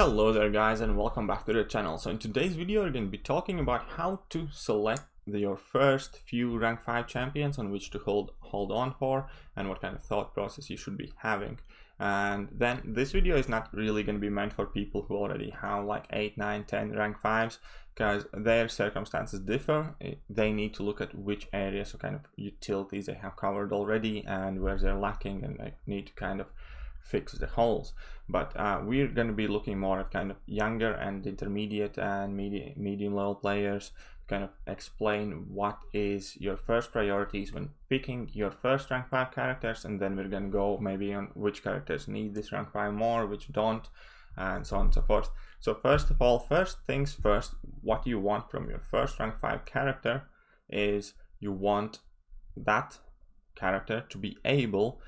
Hello there guys, and welcome back to the channel. So in today's video we're going to be talking about how to select your first few rank 5 champions on which to hold on for, and what kind of thought process you should be having. And then this video is not really going to be meant for people who already have like 8, 9, 10 rank 5s, because their circumstances differ. They need to look at which areas or kind of utilities they have covered already and where they're lacking, and they need to kind of fix the holes. But we're going to be looking more at kind of younger and intermediate and medium level players to kind of explain what is your first priorities when picking your first rank 5 characters, and then we're going to go maybe on which characters need this rank 5 more, which don't, and so on and so forth. So first of all, first things first, what you want from your first rank 5 character is you want that character to be able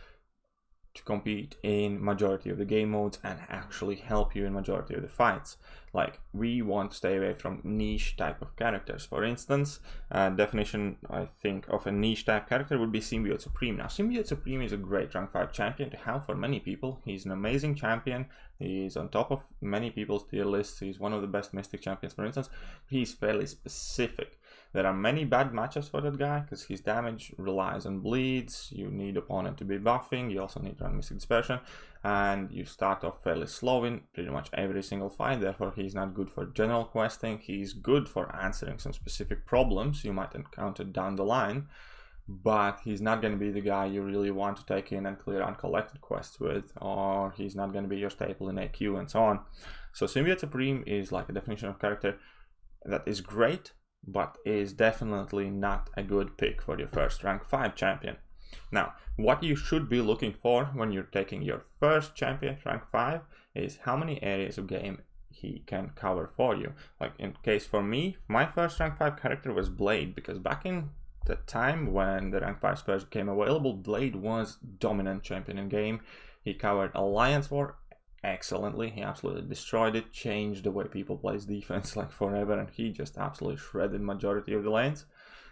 to compete in majority of the game modes and actually help you in majority of the fights. Like, we want to stay away from niche type of characters. For instance, definition I think of a niche type character would be Symbiote Supreme. Now, Symbiote Supreme is a great rank 5 champion to have for many people. He's an amazing champion. He's on top of many people's tier lists. He's one of the best Mystic champions, for instance. He's fairly specific. There are many bad matchups for that guy because his damage relies on bleeds. You need opponent to be buffing. You also need to run Mystic Dispersion, and you start off fairly slow in pretty much every single fight. Therefore, he's not good for general questing. He's good for answering some specific problems you might encounter down the line, but he's not going to be the guy you really want to take in and clear uncollected quests with, or he's not going to be your staple in AQ and so on. So Symbiote Supreme is like a definition of character that is great, but is definitely not a good pick for your first rank 5 champion. Now, what you should be looking for when you're taking your first champion rank 5 is how many areas of game he can cover for you. Like in case for me, my first rank 5 character was Blade, because back in the time when the rank 5 spurs became available, Blade was dominant champion in game. He covered Alliance War excellently. He absolutely destroyed it, changed the way people plays defense like forever, and he just absolutely shredded majority of the lanes.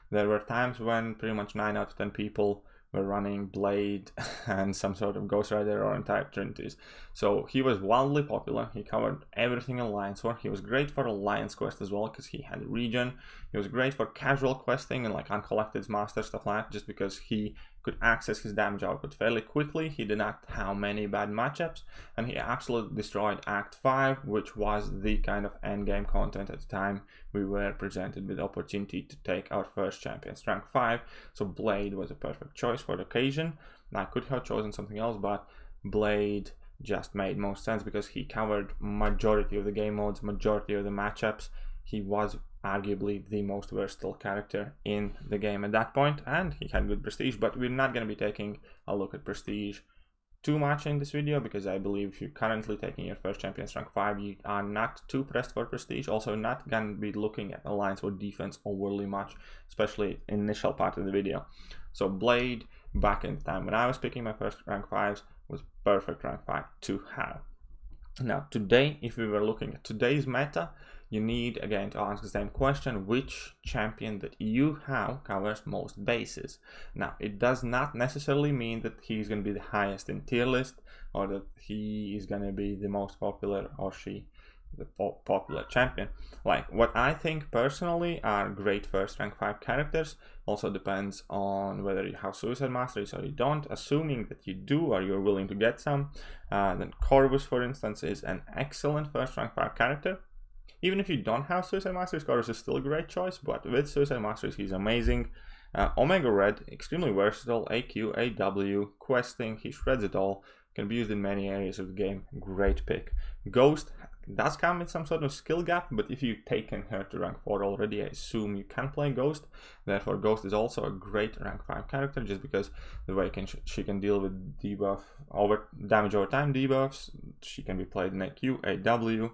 There were times when pretty much 9 out of 10 people were running Blade and some sort of Ghost Rider or entire Trinities. So he was wildly popular. He covered everything in Alliance War. He was great for Alliance quest as well because he had regen. He was great for casual questing and like uncollected master stuff like that, just because he could access his damage output fairly quickly. He did not have many bad matchups, and he absolutely destroyed Act 5, which was the kind of endgame content at the time we were presented with the opportunity to take our first champions rank 5. So Blade was a perfect choice for the occasion. I could have chosen something else, but Blade just made most sense because he covered majority of the game modes, majority of the matchups. He was arguably the most versatile character in the game at that point, and he had good prestige. But we're not going to be taking a look at prestige too much in this video, because I believe if you're currently taking your first champions rank 5, you are not too pressed for prestige. Also, not going to be looking at Alliance or defense overly much, especially initial part of the video. So Blade, back in the time when I was picking my first rank 5s, was perfect rank 5 to have. Now today, if we were looking at today's meta, you need again to ask the same question: which champion that you have covers most bases? Now, it does not necessarily mean that he's going to be the highest in tier list, or that he is going to be the most popular, or she the popular champion. Like, what I think personally are great first rank 5 characters also depends on whether you have Suicide Masteries or you don't. Assuming that you do, or you're willing to get some, then Corvus, for instance, is an excellent first rank 5 character. Even if you don't have Suicide Masteries, Corvus is still a great choice, but with Suicide Masteries, he's amazing. Omega Red, extremely versatile, AQ, AW, questing, he shreds it all, can be used in many areas of the game, great pick. Ghost does come with some sort of skill gap, but if you've taken her to rank 4 already, I assume you can play Ghost. Therefore, Ghost is also a great rank 5 character, just because the way she can deal with debuff, damage over time debuffs. She can be played in AQ, AW.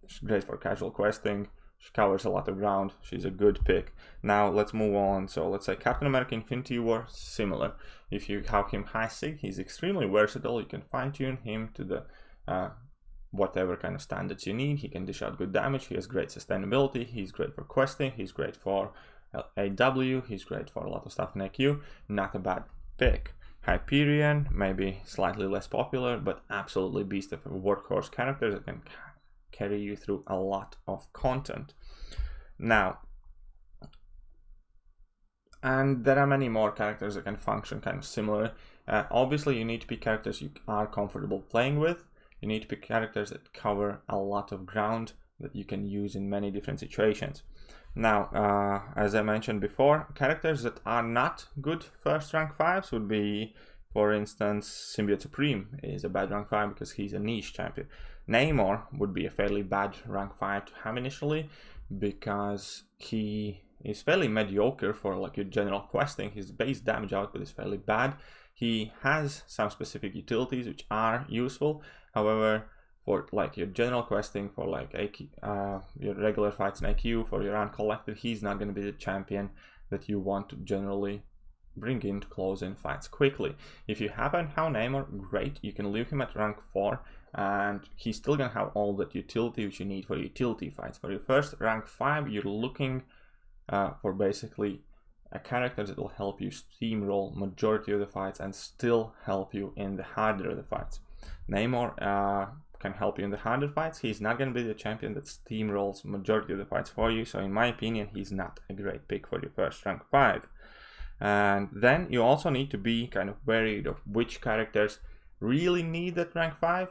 She's great for casual questing. She covers a lot of ground. She's a good pick. Now let's move on. So let's say Captain America Infinity War, similar. If you have him high sig, he's extremely versatile. You can fine tune him to the whatever kind of standards you need. He can dish out good damage. He has great sustainability. He's great for questing. He's great for AW. He's great for a lot of stuff in AQ. Not a bad pick. Hyperion, maybe slightly less popular, but absolutely beast of a workhorse character that can carry you through a lot of content. Now, and there are many more characters that can function kind of similar. Obviously, you need to pick characters you are comfortable playing with. You need to pick characters that cover a lot of ground that you can use in many different situations. Now, as I mentioned before, characters that are not good first rank 5s would be, for instance, Symbiote Supreme is a bad rank 5 because he's a niche champion. Namor would be a fairly bad rank 5 to have initially because he is fairly mediocre for like your general questing. His base damage output is fairly bad. He has some specific utilities which are useful. However, for like your general questing, for like your regular fights in AQ, for your uncollected, he's not going to be the champion that you want to generally bring in to close in fights quickly. If you happen to have Namor, great, you can leave him at rank 4 and he's still going to have all that utility which you need for utility fights. For your first rank 5, you're looking for basically a character that will help you steamroll majority of the fights and still help you in the harder of the fights. Namor can help you in the harder fights. He's not going to be the champion that steamrolls majority of the fights for you, so in my opinion he's not a great pick for your first rank 5. And then you also need to be kind of wary of which characters really need that rank 5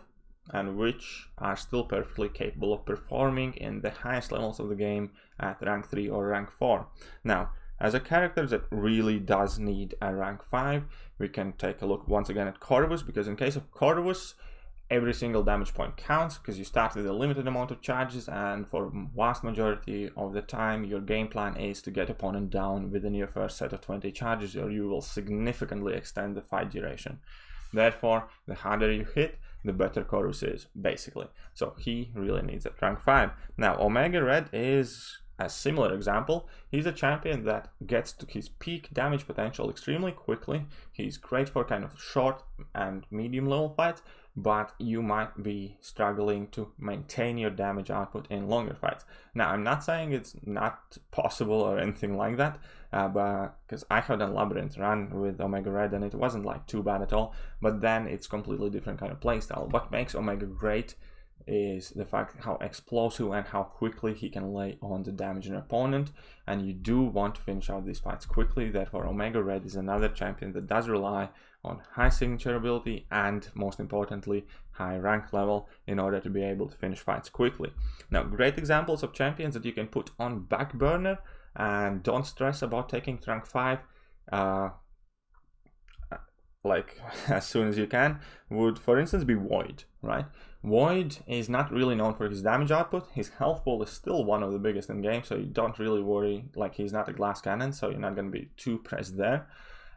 and which are still perfectly capable of performing in the highest levels of the game at rank 3 or rank 4. Now, as a character that really does need a rank 5, we can take a look once again at Corvus, because in case of Corvus, every single damage point counts because you start with a limited amount of charges, and for vast majority of the time your game plan is to get opponent down within your first set of 20 charges, or you will significantly extend the fight duration. Therefore, the harder you hit, the better Corvus is, basically. So he really needs at rank 5. Now, Omega Red is a similar example. He's a champion that gets to his peak damage potential extremely quickly. He's great for kind of short and medium level fights, but you might be struggling to maintain your damage output in longer fights. Now, I'm not saying it's not possible or anything like that, but because I had a Labyrinth run with Omega Red and it wasn't like too bad at all, but then it's completely different kind of playstyle. What makes Omega great is the fact how explosive and how quickly he can lay on the damage in an opponent, and you do want to finish out these fights quickly. Therefore, Omega Red is another champion that does rely on high signature ability and, most importantly, high rank level in order to be able to finish fights quickly. Now, great examples of champions that you can put on back burner and don't stress about taking to rank 5 like as soon as you can would, for instance, be Void, right? Void is not really known for his damage output. His health pool is still one of the biggest in game, so you don't really worry, like he's not a glass cannon, so you're not going to be too pressed there.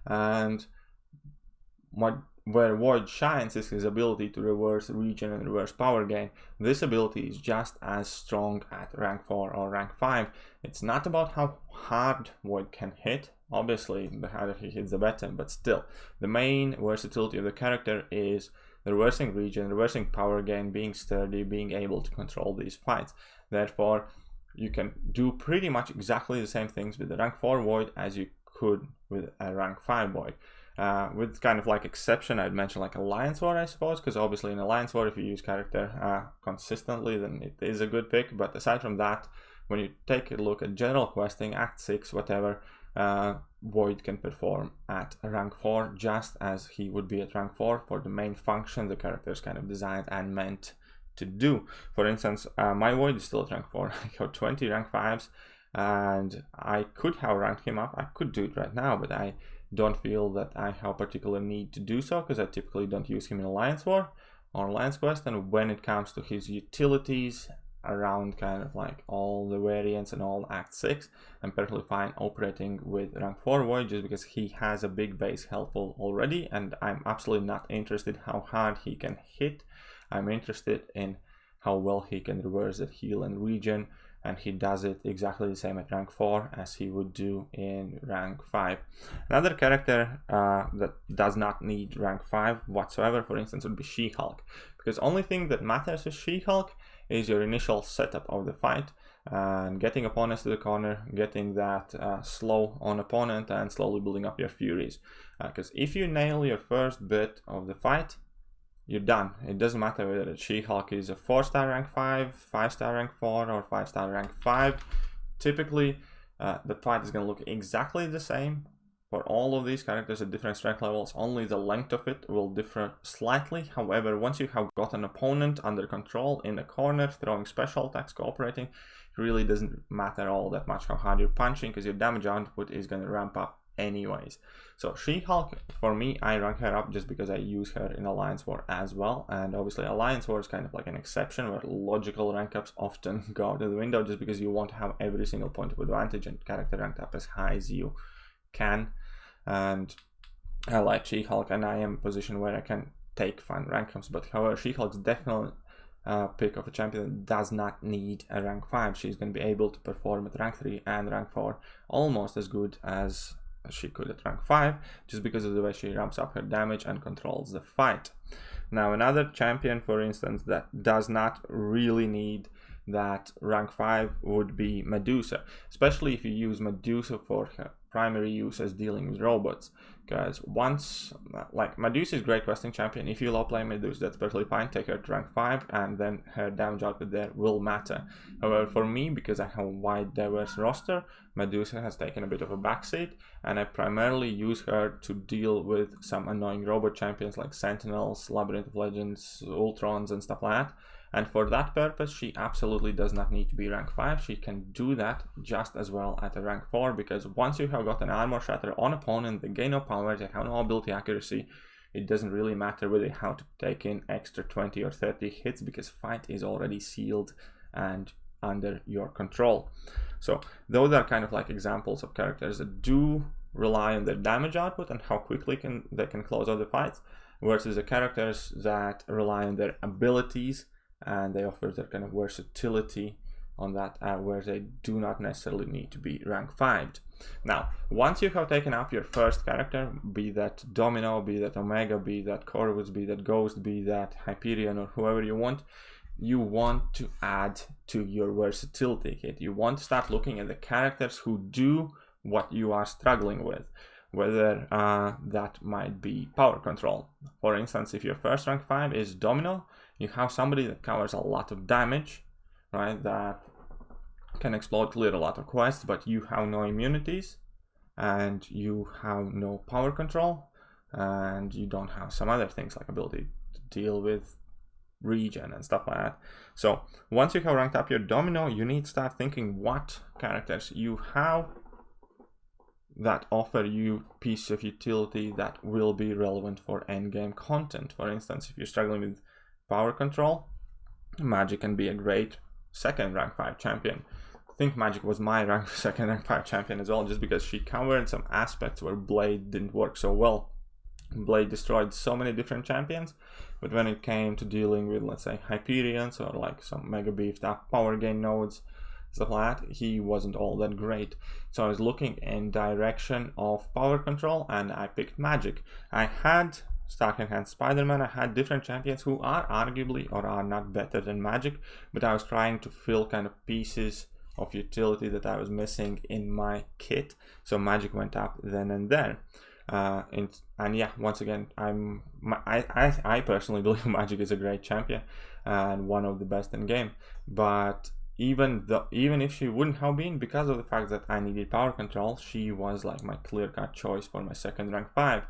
And where Void shines is his ability to reverse regen and reverse power gain. This ability is just as strong at rank 4 or rank 5. It's not about how hard Void can hit. Obviously, the harder he hits, the better, but still, the main versatility of the character is reversing regen, reversing power gain, being sturdy, being able to control these fights. Therefore, you can do pretty much exactly the same things with the rank 4 Void as you could with a rank 5 Void. With kind of like exception, I'd mention like Alliance War, I suppose, because obviously in Alliance War, if you use character consistently, then it is a good pick. But aside from that, when you take a look at general questing, Act 6, whatever, Void can perform at rank 4 just as he would be at rank 4 for the main function the character is kind of designed and meant to do. For instance, my Void is still at rank 4. I got 20 rank 5s and I could have ranked him up. I could do it right now, but I don't feel that I have a particular need to do so because I typically don't use him in Alliance War or Alliance Quest. And when it comes to his utilities around kind of like all the variants and all Act 6, I'm perfectly fine operating with rank 4 Void just because he has a big base health pool already, and I'm absolutely not interested how hard he can hit. I'm interested in how well he can reverse that heal and regen, and he does it exactly the same at rank 4 as he would do in rank 5. Another character that does not need rank 5 whatsoever, for instance, would be She-Hulk, because only thing that matters with She-Hulk is your initial setup of the fight and getting opponents to the corner, getting that slow on opponent and slowly building up your furies. Because if you nail your first bit of the fight, you're done. It doesn't matter whether She-Hulk is a 4-star rank 5, 5-star rank 4, or 5-star rank 5. Typically, the fight is going to look exactly the same for all of these characters at different strength levels. Only the length of it will differ slightly. However, once you have got an opponent under control in a corner, throwing special attacks, cooperating, it really doesn't matter all that much how hard you're punching, because your damage output is going to ramp up anyways. So She-Hulk, for me, I rank her up just because I use her in Alliance War as well, and obviously Alliance War is kind of like an exception where logical rank ups often go out of the window, just because you want to have every single point of advantage and character ranked up as high as you can. And I like She-Hulk, and I am in a position where I can take fine rank ups, but however, She-Hulk's definitely pick of a champion that does not need a rank 5. She's going to be able to perform at rank 3 and rank 4 almost as good as she could at rank 5, just because of the way she ramps up her damage and controls the fight. Now, another champion, for instance, that does not really need that rank 5 would be Medusa, especially if you use Medusa for her primary use as dealing with robots, because once, like, Medusa is great questing champion. If you low play Medusa, that's perfectly fine, take her to rank 5 and then her damage output there will matter. However, for me, because I have a wide diverse roster, Medusa has taken a bit of a backseat, and I primarily use her to deal with some annoying robot champions like Sentinels, Labyrinth of Legends, Ultrons and stuff like that. And for that purpose, she absolutely does not need to be rank 5. She can do that just as well at a rank 4, because once you have got an armor shatter on opponent, they gain no power, they have no ability accuracy. It doesn't really matter whether you have to take in extra 20 or 30 hits, because fight is already sealed and under your control. So those are kind of like examples of characters that do rely on their damage output and how quickly they can close out the fights, versus the characters that rely on their abilities and they offer their kind of versatility on that, where they do not necessarily need to be rank 5. Now, once you have taken up your first character, be that Domino, be that Omega, be that Corvus, be that Ghost, be that Hyperion, or whoever you want to add to your versatility kit. You want to start looking at the characters who do what you are struggling with, whether that might be power control. For instance, if your first rank 5 is Domino, you have somebody that covers a lot of damage, right, that can explode, clear a lot of quests, but you have no immunities and you have no power control, and you don't have some other things like ability to deal with regen and stuff like that. So once you have ranked up your Domino, you need to start thinking what characters you have that offer you piece of utility that will be relevant for endgame content. For instance, if you're struggling with power control, Magic can be a great second rank 5 champion. I think Magic was my second rank 5 champion as well, just because she covered some aspects where Blade didn't work so well. Blade destroyed so many different champions, but when it came to dealing with, let's say, Hyperions or like some mega beefed up power gain nodes, stuff like that, he wasn't all that great. So I was looking in direction of power control and I picked Magic. I had Stark Enhanced Spider-Man, I had different champions who are arguably or are not better than Magic, but I was trying to fill kind of pieces of utility that I was missing in my kit, so Magic went up then and there. And yeah, once again, I personally believe Magic is a great champion and one of the best in game, but even if she wouldn't have been, because of the fact that I needed power control, she was like my clear-cut choice for my second rank 5.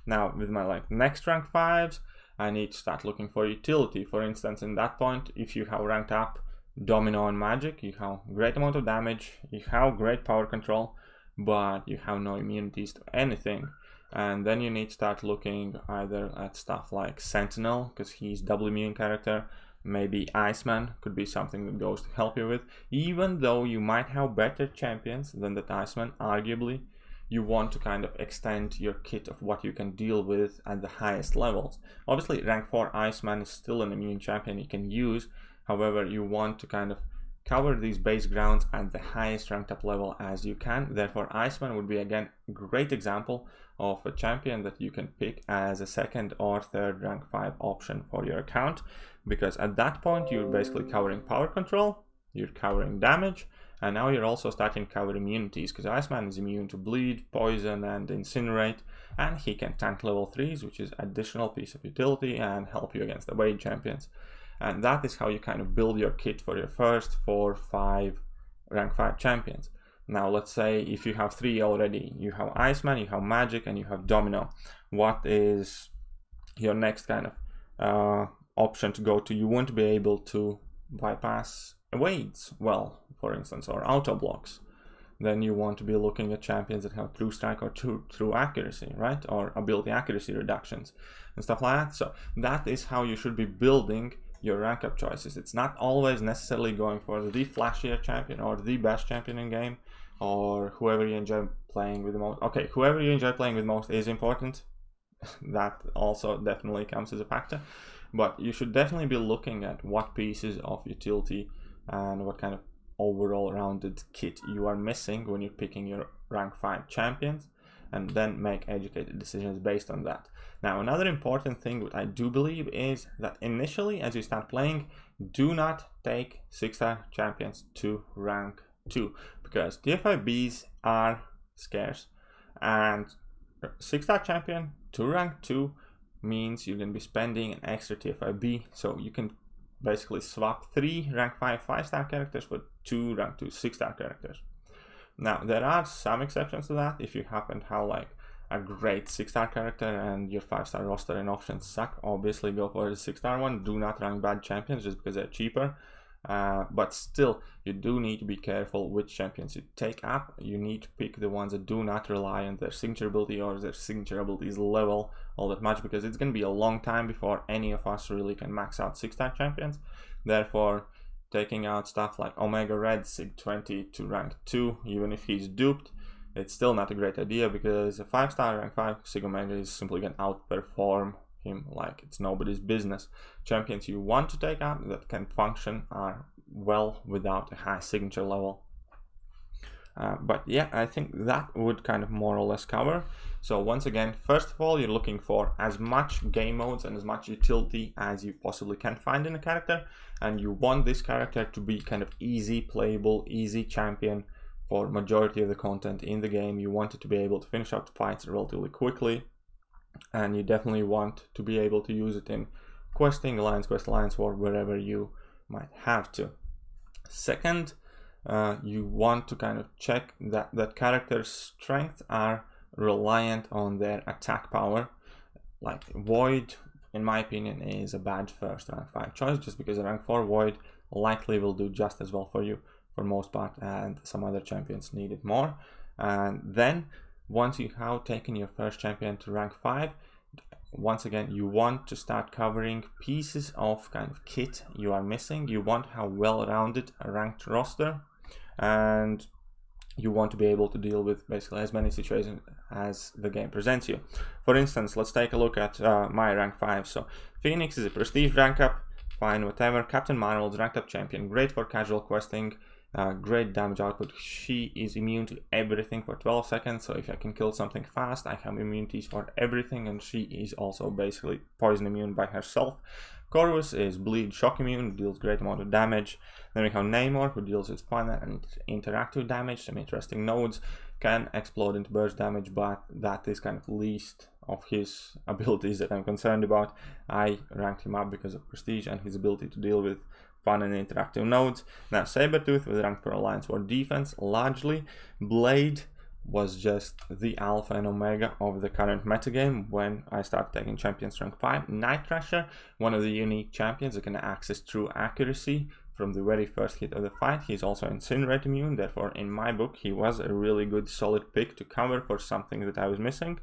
Now with my like next rank 5s, I need to start looking for utility. For instance, in that point, if you have ranked up Domino and Magic, you have great amount of damage, you have great power control, but you have no immunities to anything. And then you need to start looking either at stuff like Sentinel, because he's double immune character. Maybe Iceman could be something that goes to help you with. Even though you might have better champions than that Iceman, arguably, you want to kind of extend your kit of what you can deal with at the highest levels. Obviously, rank 4 Iceman is still an immune champion you can use. However, you want to kind of cover these base grounds at the highest ranked up level as you can. Therefore, Iceman would be again a great example of a champion that you can pick as a second or third rank 5 option for your account, because at that point you're basically covering power control, you're covering damage, and now you're also starting to cover immunities, because Iceman is immune to bleed, poison and incinerate, and he can tank level 3s, which is additional piece of utility, and help you against the wave champions. And that is how you kind of build your kit for your first 4-5 rank 5 champions. Now let's say if you have 3 already, you have Iceman, you have Magic, and you have Domino. What is your next kind of option to go to? You won't be able to bypass evades well, for instance, or auto blocks. Then you want to be looking at champions that have true strike or true accuracy, right? Or ability accuracy reductions and stuff like that. So that is how you should be building your rank up choices. It's not always necessarily going for the flashier champion or the best champion in game, or whoever you enjoy playing with the most. Okay, whoever you enjoy playing with most is important. That also definitely comes as a factor, but you should definitely be looking at what pieces of utility and what kind of overall rounded kit you are missing when you're picking your rank 5 champions, and then make educated decisions based on that. Now, another important thing that I do believe is that initially, as you start playing, do not take 6-star champions to rank 2, because TF5Bs are scarce, and 6-star champion to rank 2 means you're going to be spending an extra TF5B, so you can basically swap 3 rank 5 5-star characters for 2 rank 2 6-star characters. Now, there are some exceptions to that. If you happen to have like a great 6-star character and your 5-star roster and options suck, obviously go for the 6-star one. Do not rank bad champions just because they're cheaper. But still, you do need to be careful which champions you take up. You need to pick the ones that do not rely on their signature ability or their signature abilities level all that much, because it's going to be a long time before any of us really can max out 6-star champions. Therefore, taking out stuff like Omega Red Sig 20 to rank 2, even if he's duped, it's still not a great idea, because a 5-star rank 5 Sig Omega is simply going to outperform him like it's nobody's business. Champions you want to take out that can function are well without a high signature level. But yeah, I think that would kind of more or less cover. So once again, first of all, you're looking for as much game modes and as much utility as you possibly can find in a character, and you want this character to be kind of easy playable, easy champion for majority of the content in the game. You want it to be able to finish up the fights relatively quickly, and you definitely want to be able to use it in questing, Alliance Quest, Alliance War, wherever you might have to. Second, you want to kind of check that character's strengths are reliant on their attack power. Like Void, in my opinion, is a bad first rank 5 choice, just because a rank 4 Void likely will do just as well for you for most part, and some other champions need it more. And then once you have taken your first champion to rank 5, once again, you want to start covering pieces of kind of kit you are missing. You want to have well-rounded a ranked roster, and you want to be able to deal with basically as many situations as the game presents you. For instance, let's take a look at my rank 5. So Phoenix is a prestige rank up, fine, whatever. Captain Marvel's ranked up champion, great for casual questing, great damage output. She is immune to everything for 12 seconds, so if I can kill something fast, I have immunities for everything, and she is also basically poison immune by herself. Corvus is bleed shock immune, deals great amount of damage. Then we have Namor, who deals with fun and interactive damage, some interesting nodes, can explode into burst damage, but that is kind of least of his abilities that I'm concerned about. I ranked him up because of prestige and his ability to deal with fun and interactive nodes. Now Sabretooth was ranked for Alliance War defense largely. Blade was just the alpha and omega of the current metagame when I started taking champions rank 5. Night Thrasher, one of the unique champions that can access true accuracy from the very first hit of the fight. He's also Incinerate immune, therefore in my book he was a really good solid pick to cover for something that I was missing.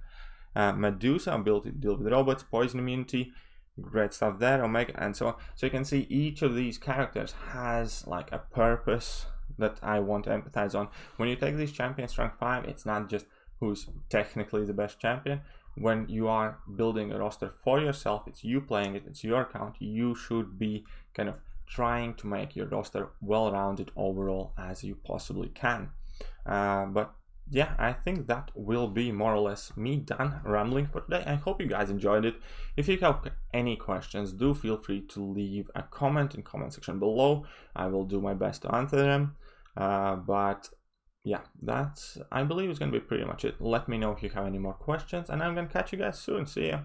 Medusa, ability to deal with robots, poison immunity, great stuff there, Omega, and so on. So you can see each of these characters has like a purpose that I want to empathize on. When you take these champions rank 5, it's not just who's technically the best champion. When you are building a roster for yourself, it's you playing it, it's your account, you should be kind of trying to make your roster well-rounded overall as you possibly can. But yeah, I think that will be more or less me done rambling for today. I hope you guys enjoyed it. If you have any questions, do feel free to leave a comment in comment section below. I will do my best to answer them. But yeah, that's, I believe, is going to be pretty much it. Let me know if you have any more questions, and I'm going to catch you guys soon. See ya.